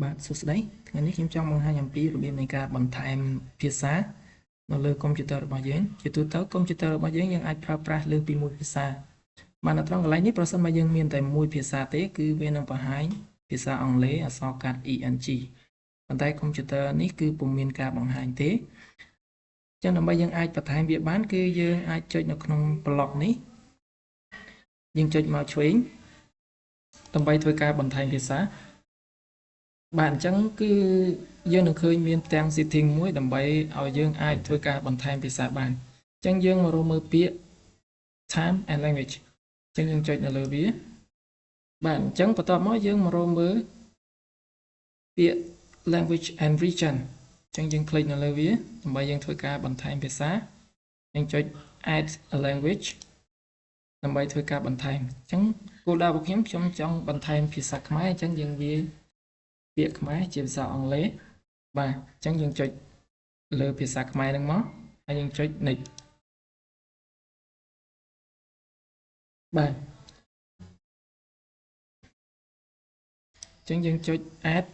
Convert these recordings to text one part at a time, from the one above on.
បាទសួស្តីថ្ងៃនេះខ្ញុំចង់បង្ហាញអំពីរបៀបនៃការបន្ថែមភាសានៅលើកុំព្យូទ័ររបស់យើងជាទូទៅកុំព្យូទ័ររបស់យើងអាចប្រើប្រាស់លើសពីមួយភាសាបាទនៅត្រង់កន្លែងនេះប្រសិនបើយើងមានតែមួយភាសាទេគឺវានឹងបង្ហាញភាសាអង់គ្លេសអក្សរកាត់ ENG ប៉ុន្តែកុំព្យូទ័រនេះគឺពុំមានការបង្ហាញទេចឹងដើម្បីយើងអាចបន្ថែមវាបានគឺយើងអាចចុចនៅក្នុងប្លុកនេះយើងចុចមកឆ្វេងដើម្បីធ្វើការបន្ថែមភាសាបាទអញ្ចឹងគឺយើងនឹងឃើញមានផ្ទាំង setting មួយដើម្បីឲ្យយើងអាចធ្វើការបន្ថែមភាសាបានអញ្ចឹងយើងមករកមើលពាក្យ time and language អញ្ចឹងយើងចុចនៅលើវាបាទអញ្ចឹងបន្ទាប់មកយើងមករកមើលពាក្យ language and region អញ្ចឹងយើងคลิกនៅលើវាដើម្បីយើងធ្វើការបន្ថែមភាសាយើងចុច add a language ដើម្បីធ្វើការបន្ថែមអញ្ចឹងគោលដៅរបស់ខ្ញុំចង់បន្ថែមភាសាខ្មែរអញ្ចឹងយើងវាពាក្យខ្មែរជាភាសាអង់គ្លេសបាទអញ្ចឹងយើងចុចលើភាសាខ្មែរហ្នឹងមកហើយយើងចុច next បាទអញ្ចឹងយើងចុច add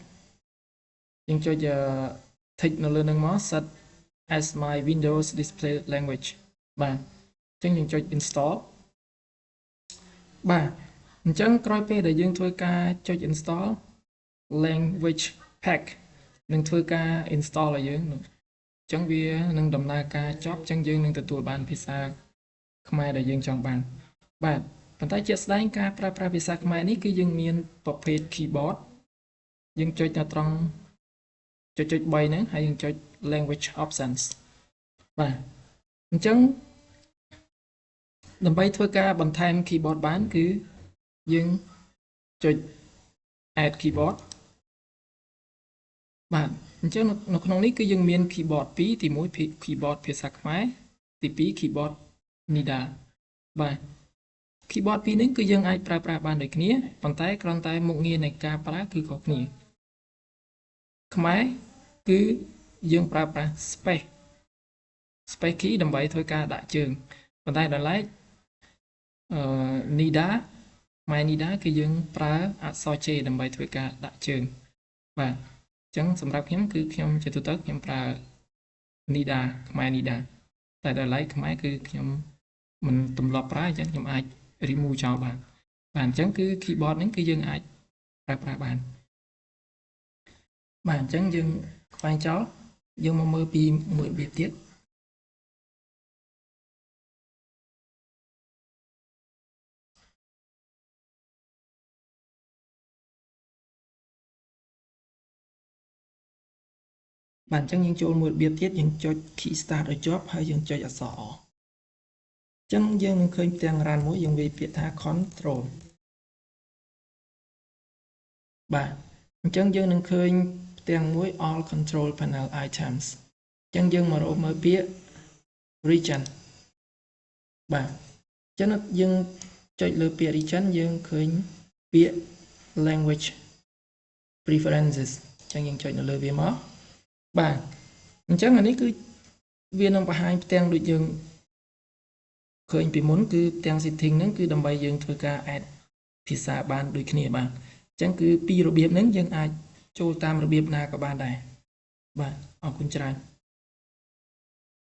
យើងចុច tick នៅលើហ្នឹងមក set as my Windows display language បាទអញ្ចឹងយើងចុច install បាទអញ្ចឹងក្រោយពេលដែលយើងធ្វើការចុច install language pack នឹងធ្វើការ install ឲ្យយើងអញ្ចឹងវានឹងដំណើរការចប់អញ្ចឹងយើងនឹងទទួលបានភាសាខ្មែរដែលយើងចង់បានបាទប៉ុន្តែជាក់ស្ដែងការប្រើប្រាស់ភាសាខ្មែរនេះគឺយើងមានប្រភេទ keyboard យើងចុចនៅត្រង់ចុច3ហ្នឹងហើយយើងចុច language options បាទអញ្ចឹងដើម្បីធ្វើការបន្ថែម keyboard បានគឺយើងចុច add keyboard បាទអញ្ចឹងនៅក្នុងនេះគឺយើងមាន keyboard 2ទី1 keyboard ភាសាខ្មែរទី2 keyboard NIDA បាទ keyboard 2នេះគឺយើងអាចប្រើប្រាស់បានដូចគ្នាប៉ុន្តែគ្រាន់តែមុខងារនៃការប្រើគឺខុសគ្នាខ្មែរគឺយើងប្រើប្រាស់ space key ដើម្បីធ្វើការដាក់ជើងប៉ុន្តែដល់ឡែកNIDA ខ្មែរ NIDA គឺយើងប្រើអក្សរ J ដើម្បីធ្វើការដាក់ជើងបាទអញ្ចឹងសម្រាប់ខ្ញុំគឺខ្ញុំជាទូទៅខ្ញុំប្រើ NIDA ខ្មែរ NIDA តែដល់ឡែកខ្មែរគឺខ្ញុំមិនទម្លាប់ប្រើអញ្ចឹងខ្ញុំអាច remove ចោលបានបាទអញ្ចឹងគឺ keyboard ហ្នឹងគឺយើងអាចប្រើប្រាស់បានបាទអញ្ចឹងយើងខ្វែងចោលយើងមកមើលពីមួយរបៀបទៀតបាទអញ្ចឹងយើងចូលមួយរបៀបទៀតយើងចុច key start ឲ្យជាប់ហើយយើងចុចអក្សរ អញ្ចឹងយើងនឹងឃើញផ្ទាំងrunមួយយើងវាយពាក្យថា control បាទអញ្ចឹងយើងនឹងឃើញផ្ទាំងមួយ all control panel items អញ្ចឹងយើងមករកមើលពាក្យ region បាទអញ្ចឹងយើងចុចលើពាក្យ region យើងឃើញពាក្យ language preferences អញ្ចឹងយើងចុចនៅលើវាមកបាទអញ្ចឹងអានេះគឺវានឹងបង្ហាញផ្ទាំងដូចយើងឃើញពីមុនគឺផ្ទាំង setting ហ្នឹងគឺដើម្បីយើងធ្វើការ add ភាសាបានដូចគ្នាបាទអញ្ចឹងគឺពីរបៀបហ្នឹងយើងអាចចូលតាមរបៀបណាក៏បានដែរបាទអរគុណច្រើន